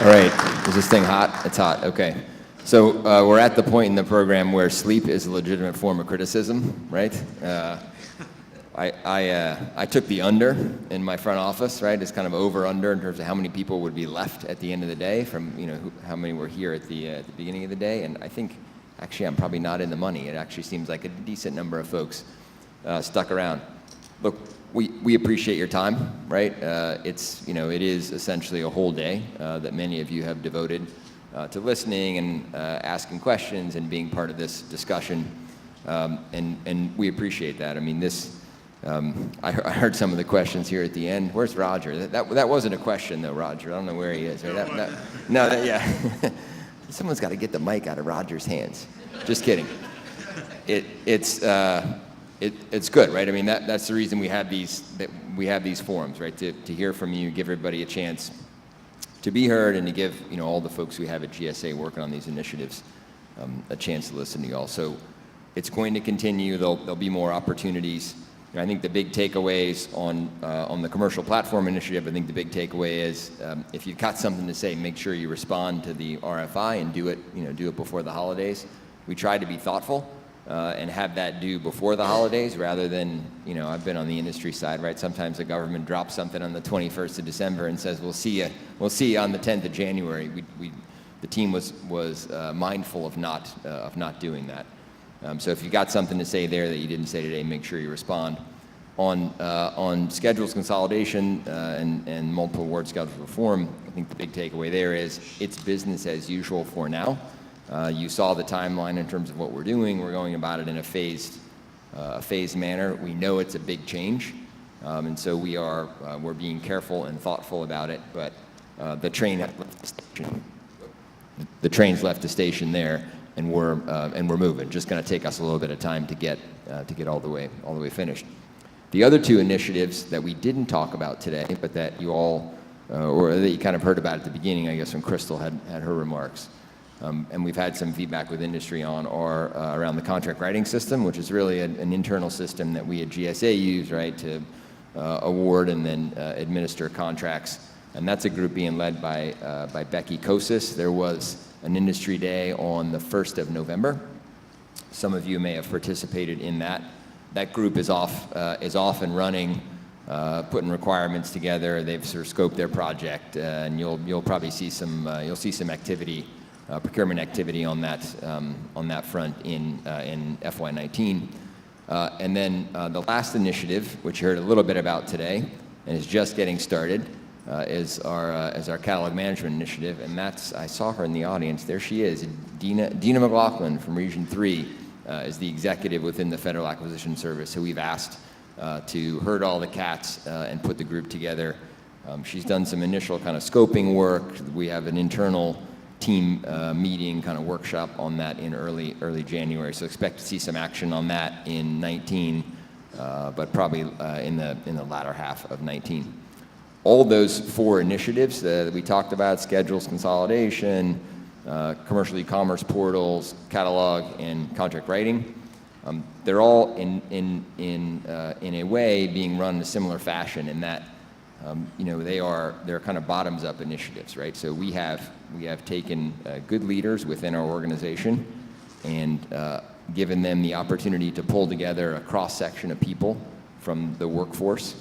All right, is this thing hot? It's hot, okay. So we're at the point in the program where sleep is a legitimate form of criticism, right? I took the under in my front office, right? It's kind of over-under in terms of how many people would be left at the end of the day from, how many were here at the beginning of the day. And I think, actually, I'm probably not in the money. It actually seems like a decent number of folks stuck around. Look, we appreciate your time, right? It is essentially a whole day that many of you have devoted to listening and asking questions and being part of this discussion. And we appreciate that. I mean, I heard some of the questions here at the end. Where's Roger? That wasn't a question, though, Roger. I don't know where he is. Right? Yeah. Someone's got to get the mic out of Roger's hands. Just kidding. It's good, right? I mean, that's the reason we have these forums, right? To hear from you, give everybody a chance to be heard, and to give all the folks we have at GSA working on these initiatives a chance to listen to you all. So it's going to continue. There'll be more opportunities. I think the big takeaways on the commercial platform initiative, I think the big takeaway is if you've got something to say, make sure you respond to the RFI and do it before the holidays. We try to be thoughtful and have that due before the holidays rather than, I've been on the industry side, right? Sometimes the government drops something on the 21st of December and says, we'll see you on the 10th of January. The team was mindful of not doing that. So if you got something to say there that you didn't say today, make sure you respond. On schedules consolidation and multiple award schedules reform, I think the big takeaway there is it's business as usual for now. You saw the timeline in terms of what we're doing. We're going about it in a phased manner. We know it's a big change, and so we're being careful and thoughtful about it. But the train has left the station. The train's left the station there, and we're moving. Just going to take us a little bit of time to get all the way finished. The other two initiatives that we didn't talk about today, but that you all or that you kind of heard about at the beginning, I guess when Crystal had her remarks. And we've had some feedback with industry on around the contract writing system, which is really an internal system that we at GSA use, right, to award and then administer contracts. And that's a group being led by Becky Kosis. There was an industry day on the 1st of November. Some of you may have participated in that. That group is off and running, putting requirements together. They've sort of scoped their project, and you'll probably see some activity. Procurement activity on that front in FY19. And then the last initiative, which you heard a little bit about today and is just getting started, is our catalog management initiative. And I saw her in the audience. There she is. Dina McLaughlin from Region 3 is the executive within the Federal Acquisition Service, who we've asked to herd all the cats and put the group together. She's done some initial kind of scoping work. We have an internal team meeting kind of workshop on that in early January. So expect to see some action on that in 19, but probably in the latter half of 19. All those four initiatives that we talked about, schedules consolidation, commercial e-commerce portals, catalog, and contract writing, they're all in a way being run in a similar fashion in that they're kind of bottoms-up initiatives, right? So we have taken good leaders within our organization and given them the opportunity to pull together a cross-section of people from the workforce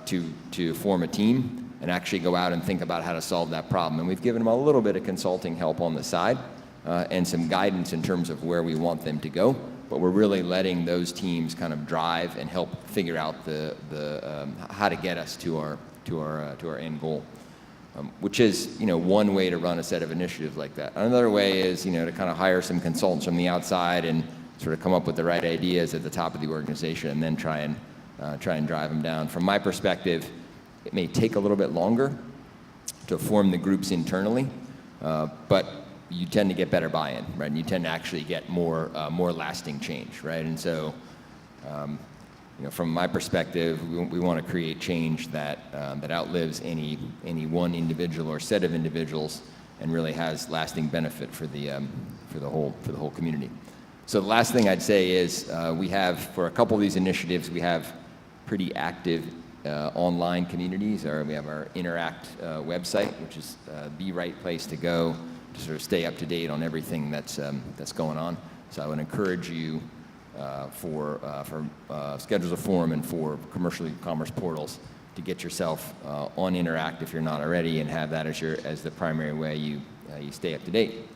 to form a team and actually go out and think about how to solve that problem. And we've given them a little bit of consulting help on the side and some guidance in terms of where we want them to go. But we're really letting those teams kind of drive and help figure out the how to get us to our end goal, which is one way to run a set of initiatives like that. Another way is to kind of hire some consultants from the outside and sort of come up with the right ideas at the top of the organization and then try and drive them down. From my perspective, it may take a little bit longer to form the groups internally, but you tend to get better buy-in, right? And you tend to actually get more lasting change, right? And so, from my perspective, we want to create change that outlives any one individual or set of individuals, and really has lasting benefit for the whole community. So the last thing I'd say is we have, for a couple of these initiatives, we have pretty active online communities. We have our Interact website, which is the right place to go to sort of stay up to date on everything that's going on. So I would encourage you for Schedules of Forum and for commercial e-commerce portals to get yourself on Interact if you're not already, and have that as the primary way you stay up to date.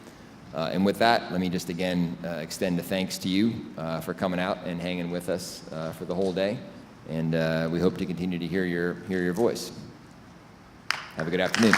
And with that, let me just again extend a thanks to you for coming out and hanging with us for the whole day. And we hope to continue to hear your voice. Have a good afternoon.